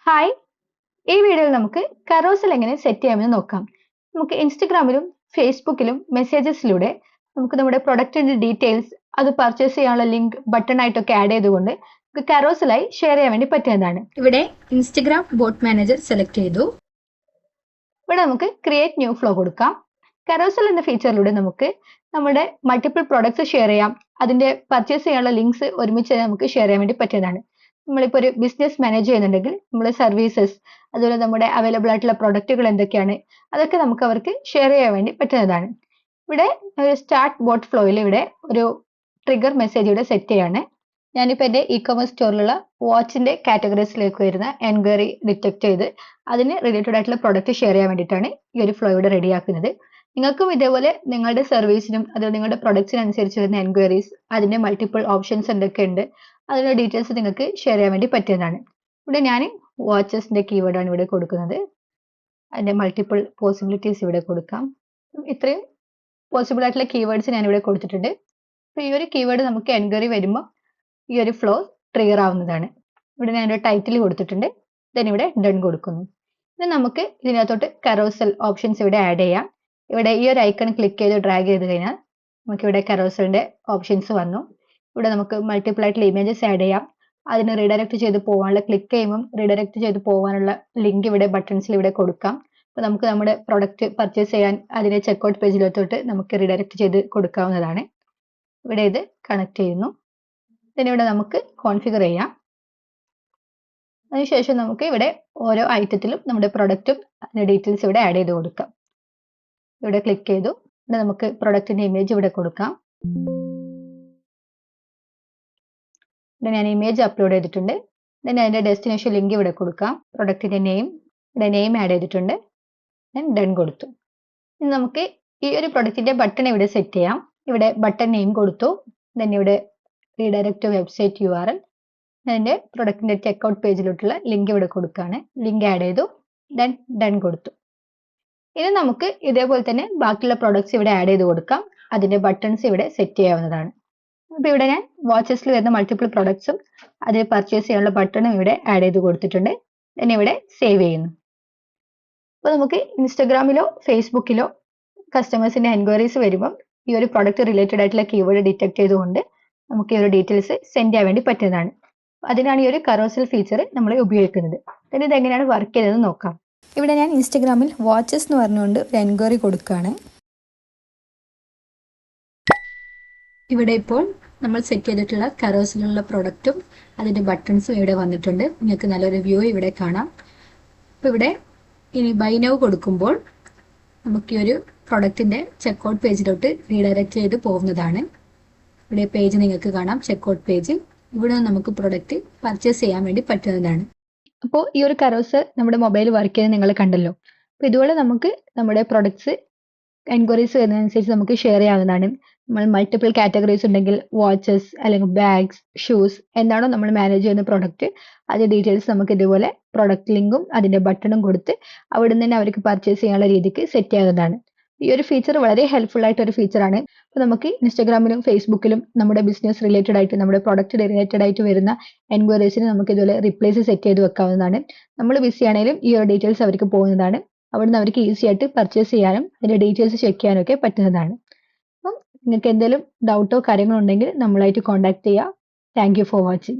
Hi, ഈ വീഡിയോയിൽ നമുക്ക് കറോസൽ എങ്ങനെ സെറ്റ് ചെയ്യാമെന്ന് നോക്കാം. നമുക്ക് ഇൻസ്റ്റഗ്രാമിലും ഫേസ്ബുക്കിലും മെസ്സേജസിലൂടെ നമുക്ക് നമ്മുടെ പ്രൊഡക്റ്റിന്റെ ഡീറ്റെയിൽസ് അത് പർച്ചേസ് ചെയ്യാനുള്ള ലിങ്ക് ബട്ടൺ ആയിട്ടൊക്കെ ആഡ് ചെയ്തുകൊണ്ട് നമുക്ക് കറോസലായി ഷെയർ ചെയ്യാൻ വേണ്ടി പറ്റുന്നതാണ്. ഇവിടെ ഇൻസ്റ്റഗ്രാം ബോട്ട് മാനേജർ സെലക്ട് ചെയ്തു. ഇവിടെ നമുക്ക് ക്രിയേറ്റ് ന്യൂ ഫ്ലോ കൊടുക്കാം. കറോസൽ എന്ന ഫീച്ചറിലൂടെ നമുക്ക് നമ്മുടെ മൾട്ടിപ്പിൾ പ്രൊഡക്ട്സ് ഷെയർ ചെയ്യാം. അതിന്റെ പർച്ചേസ് ചെയ്യാനുള്ള ലിങ്ക്സ് ഒരുമിച്ച് നമുക്ക് ഷെയർ ചെയ്യാൻ വേണ്ടി പറ്റുന്നതാണ്. നമ്മളിപ്പോൾ ഒരു ബിസിനസ് മാനേജ് ചെയ്യുന്നുണ്ടെങ്കിൽ നമ്മുടെ സർവീസസ് അതുപോലെ നമ്മുടെ അവൈലബിൾ ആയിട്ടുള്ള പ്രൊഡക്റ്റുകൾ എന്തൊക്കെയാണ് അതൊക്കെ നമുക്ക് അവർക്ക് ഷെയർ ചെയ്യാൻ വേണ്ടി പറ്റുന്നതാണ്. ഇവിടെ സ്റ്റാർട്ട് ബോട്ട് ഫ്ലോയിൽ ഇവിടെ ഒരു ട്രിഗർ മെസ്സേജ് ഇവിടെ സെറ്റ് ചെയ്യാണ്. ഞാനിപ്പോൾ എൻ്റെ ഇ കൊമേഴ്സ് സ്റ്റോറിലുള്ള വാച്ചിന്റെ കാറ്റഗറീസിലേക്ക് വരുന്ന എൻക്വയറി ഡിറ്റക്ട് ചെയ്ത് അതിന് റിലേറ്റഡ് ആയിട്ടുള്ള പ്രൊഡക്റ്റ് ഷെയർ ചെയ്യാൻ വേണ്ടിയിട്ടാണ് ഈ ഒരു ഫ്ലോ ഇവിടെ റെഡിയാക്കുന്നത്. നിങ്ങൾക്കും ഇതേപോലെ നിങ്ങളുടെ സർവീസിനും അതുപോലെ നിങ്ങളുടെ പ്രൊഡക്ട്സിനനുസരിച്ച് വരുന്ന എൻക്വയറീസ് അതിന്റെ മൾട്ടിപ്പിൾ ഓപ്ഷൻസ് എന്തൊക്കെയുണ്ട് അതിന്റെ ഡീറ്റെയിൽസ് നിങ്ങൾക്ക് ഷെയർ ചെയ്യാൻ വേണ്ടി പറ്റുന്നതാണ്. ഇവിടെ ഞാൻ വാച്ചസിന്റെ കീവേഡാണ് ഇവിടെ കൊടുക്കുന്നത്. അതിന്റെ മൾട്ടിപ്പിൾ പോസിബിലിറ്റീസ് ഇവിടെ കൊടുക്കാം. ഇത്രയും പോസിബിൾ ആയിട്ടുള്ള കീവേഡ്സ് ഞാൻ ഇവിടെ കൊടുത്തിട്ടുണ്ട്. അപ്പോൾ ഈ ഒരു കീവേഡ് നമുക്ക് എൻക്വയറി വരുമ്പോൾ ഈ ഒരു ഫ്ലോ ട്രിഗർ ആവുന്നതാണ്. ഇവിടെ ഞാൻ ഒരു ടൈറ്റിൽ കൊടുത്തിട്ടുണ്ട്. ദെൻ ഇവിടെ ഡൺ കൊടുക്കുന്നു. ഇനി നമുക്ക് ഇതിനകത്തോട്ട് കറോസൽ ഓപ്ഷൻസ് ഇവിടെ ആഡ് ചെയ്യാം. ഇവിടെ ഈ ഒരു ഐക്കൺ ക്ലിക്ക് ചെയ്ത് ഡ്രാഗ് ചെയ്ത് കഴിഞ്ഞാൽ നമുക്ക് ഇവിടെ കറോസലിന്റെ ഓപ്ഷൻസ് വന്നു. ഇവിടെ നമുക്ക് മൾട്ടിപ്പിൾ ആയിട്ടുള്ള ഇമേജസ് ആഡ് ചെയ്യാം. അതിന് റീഡയറക്ട് ചെയ്ത് പോകാനുള്ള ക്ലിക്ക് ചെയ്യുമ്പോൾ റീഡയറക്ട് ചെയ്ത് പോകാനുള്ള ലിങ്ക് ഇവിടെ ബട്ടൺസിൽ ഇവിടെ കൊടുക്കാം. അപ്പോൾ നമുക്ക് നമ്മുടെ പ്രൊഡക്റ്റ് പർച്ചേസ് ചെയ്യാൻ അതിന്റെ ചെക്കൗട്ട് പേജിലോട്ട് നമുക്ക് റീഡയറക്ട് ചെയ്ത് കൊടുക്കാവുന്നതാണ്. ഇവിടെ ഇത് കണക്ട് ചെയ്യുന്നു. ഇവിടെ നമുക്ക് കോൺഫിഗർ ചെയ്യാം. അതിനുശേഷം നമുക്ക് ഇവിടെ ഓരോ ഐറ്റത്തിലും നമ്മുടെ പ്രൊഡക്റ്റും അതിന്റെ ഡീറ്റെയിൽസ് ഇവിടെ ആഡ് ചെയ്ത് കൊടുക്കാം. ഇവിടെ ക്ലിക്ക് ചെയ്തു. ഇവിടെ നമുക്ക് പ്രൊഡക്റ്റിന്റെ ഇമേജ് ഇവിടെ കൊടുക്കാം. ഇവിടെ ഞാൻ ഇമേജ് അപ്ലോഡ് ചെയ്തിട്ടുണ്ട്. then അതിന്റെ ഡെസ്റ്റിനേഷൻ ലിങ്ക് ഇവിടെ കൊടുക്കാം. പ്രൊഡക്റ്റിന്റെ നെയിം ഇവിടെ നെയിം ആഡ് ചെയ്തിട്ടുണ്ട്. then ഡൺ കൊടുത്തു. ഇനി നമുക്ക് ഈ ഒരു പ്രൊഡക്റ്റിന്റെ ബട്ടൺ ഇവിടെ സെറ്റ് ചെയ്യാം. ഇവിടെ ബട്ടൺ നെയിം കൊടുത്തു. then ഇവിടെ റീഡയറക്ട് വെബ്സൈറ്റ് URL അതിന്റെ പ്രൊഡക്റ്റിന്റെ ചെക്കൗട്ട് പേജിലോട്ടുള്ള ലിങ്ക് ഇവിടെ കൊടുക്കുകയാണ്. ലിങ്ക് ആഡ് ചെയ്തു. then ഡൺ കൊടുത്തു. ഇനി നമുക്ക് ഇതേപോലെ തന്നെ ബാക്കിയുള്ള പ്രൊഡക്ട്സ് ഇവിടെ ആഡ് ചെയ്ത് കൊടുക്കാം. അതിന്റെ ബട്ടൺസ് ഇവിടെ സെറ്റ് ചെയ്യാവുന്നതാണ്. അപ്പോൾ ഇവിടെ ഞാൻ വാച്ചസിൽ വരുന്ന മൾട്ടിപ്പിൾ പ്രൊഡക്ട്സും അതിൽ പർച്ചേസ് ചെയ്യാനുള്ള ബട്ടണും ഇവിടെ ആഡ് ചെയ്ത് കൊടുത്തിട്ടുണ്ട്. then ഇവിടെ സേവ് ചെയ്യുന്നു. അപ്പോൾ നമുക്ക് ഇൻസ്റ്റഗ്രാമിലോ ഫേസ്ബുക്കിലോ കസ്റ്റമേഴ്സിന്റെ എൻക്വയറീസ് വരുമ്പോൾ ഈ ഒരു പ്രൊഡക്റ്റ് റിലേറ്റഡ് ആയിട്ടുള്ള കീവേഡ് ഡിറ്റക്ട് ചെയ്തുകൊണ്ട് നമുക്ക് ഈ ഒരു ഡീറ്റെയിൽസ് സെൻഡ് ചെയ്യാൻ വേണ്ടി പറ്റുന്നതാണ്. അതിനാണ് ഈ ഒരു കറോസൽ ഫീച്ചർ നമ്മൾ ഉപയോഗിക്കുന്നത്. then ഇത് എങ്ങനെയാണ് വർക്ക് ചെയ്തതെന്ന് നോക്കാം. ഇവിടെ ഞാൻ ഇൻസ്റ്റഗ്രാമിൽ വാച്ചസ് എന്ന് പറഞ്ഞുകൊണ്ട് ഒരു എൻക്വയറി കൊടുക്കുകയാണ്. ഇവിടെ ഇപ്പോൾ നമ്മൾ സെറ്റ് ചെയ്തിട്ടുള്ള കറോസിലുള്ള പ്രൊഡക്റ്റും അതിൻ്റെ ബട്ടൺസും ഇവിടെ വന്നിട്ടുണ്ട്. നിങ്ങൾക്ക് നല്ലൊരു വ്യൂ ഇവിടെ കാണാം. അപ്പോൾ ഇവിടെ ഇനി ബൈ നൗ കൊടുക്കുമ്പോൾ നമുക്ക് ഈ ഒരു പ്രൊഡക്റ്റിൻ്റെ ചെക്കൗട്ട് പേജിലോട്ട് റീഡയറക്റ്റ് ചെയ്ത് പോകുന്നതാണ്. ഇവിടെ പേജ് നിങ്ങൾക്ക് കാണാം, ചെക്കൗട്ട് പേജ്. ഇവിടെ നിന്ന് നമുക്ക് പ്രൊഡക്റ്റ് പർച്ചേസ് ചെയ്യാൻ വേണ്ടി പറ്റുന്നതാണ്. അപ്പോൾ ഈ ഒരു കറോസൽ നമ്മുടെ മൊബൈൽ വർക്ക് ചെയ്യുന്നത് നിങ്ങൾ കണ്ടല്ലോ. അപ്പോൾ ഇതുപോലെ നമുക്ക് നമ്മുടെ പ്രൊഡക്ട്സ് എൻക്വയറീസ് വരുന്നതനുസരിച്ച് നമുക്ക് ഷെയർ ചെയ്യാവുന്നതാണ്. നമ്മൾ മൾട്ടിപ്പിൾ കാറ്റഗറീസ് ഉണ്ടെങ്കിൽ വാച്ചസ് അല്ലെങ്കിൽ ബാഗ്സ്, ഷൂസ് എന്താണോ നമ്മൾ മാനേജ് ചെയ്യുന്ന പ്രൊഡക്റ്റ് അതിന്റെ ഡീറ്റെയിൽസ് നമുക്ക് ഇതുപോലെ പ്രൊഡക്റ്റ് ലിങ്കും അതിന്റെ ബട്ടണും കൊടുത്ത് അവിടെ നിന്ന് തന്നെ അവർക്ക് പർച്ചേസ് ചെയ്യാനുള്ള രീതിക്ക് സെറ്റ് ചെയ്യാവുന്നതാണ്. ഈ ഒരു ഫീച്ചർ വളരെ ഹെൽപ്ഫുൾ ആയിട്ട് ഒരു ഫീച്ചറാണ്. അപ്പോൾ നമുക്ക് ഇൻസ്റ്റഗ്രാമിലും ഫേസ്ബുക്കിലും നമ്മുടെ ബിസിനസ് റിലേറ്റഡ് ആയിട്ട് നമ്മുടെ പ്രൊഡക്റ്റ് റിലേറ്റഡ് ആയിട്ട് വരുന്ന എൻക്വയറീസിന് നമുക്ക് ഇതുപോലെ റിപ്ലേസ് സെറ്റ് ചെയ്ത് വെക്കാവുന്നതാണ്. നമ്മൾ ബിസി ആണെങ്കിലും ഈ ഒരു ഡീറ്റെയിൽസ് അവർക്ക് പോകുന്നതാണ്. അവിടുന്ന് അവർക്ക് ഈസി ആയിട്ട് പർച്ചേസ് ചെയ്യാനും അതിന്റെ ഡീറ്റെയിൽസ് ചെക്ക് ചെയ്യാനും ഒക്കെ പറ്റുന്നതാണ്. അപ്പം നിങ്ങൾക്ക് എന്തെങ്കിലും ഡൗട്ടോ കാര്യങ്ങളോ ഉണ്ടെങ്കിൽ നമ്മളായിട്ട് കോൺടാക്ട് ചെയ്യുക. Thank you for watching.